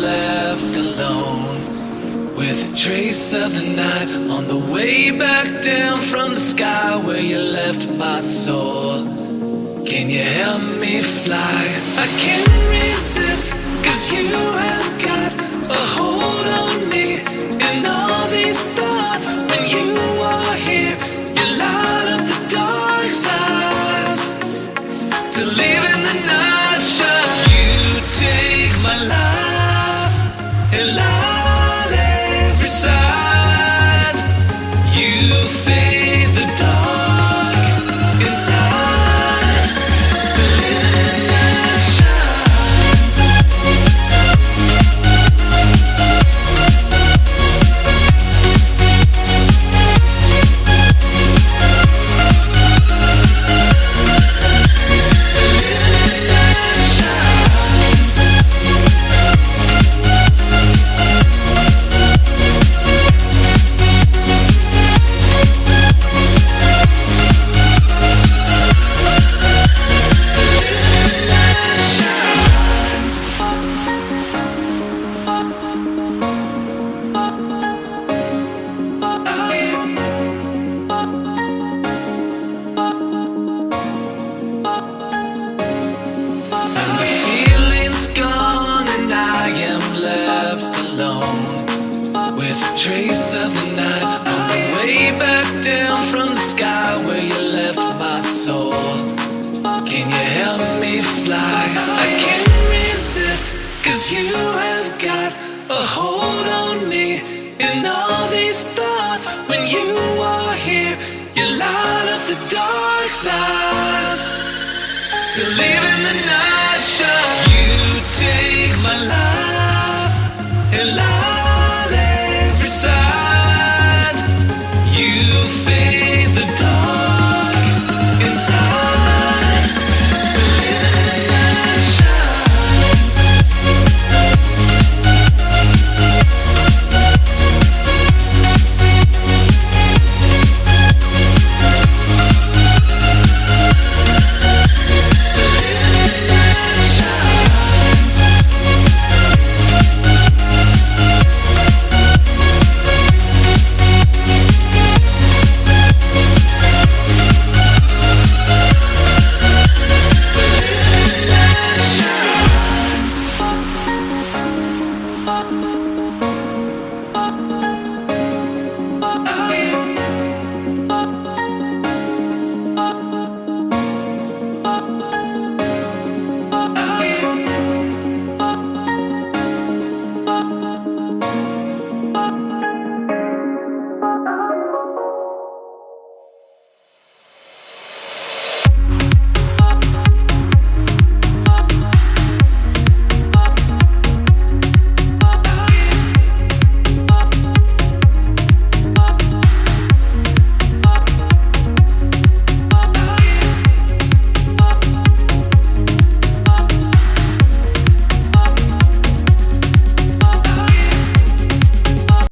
left alone, with a trace of the night on the way back down from the sky where you left my soul. Can you help me fly? I can't resist, 'cause you have got a hold on me. And all these thoughts, when you are here, you light up the dark sides to live in the night shine. You take my life and light every side. You fade the dark inside. The living night shines. Trace of the night on the way back down from the sky where you left my soul. Can you help me fly? I can't resist, 'cause you have got a hold on me. And all these thoughts, when you are here, you light up the dark sides to live in the night shine. You take my life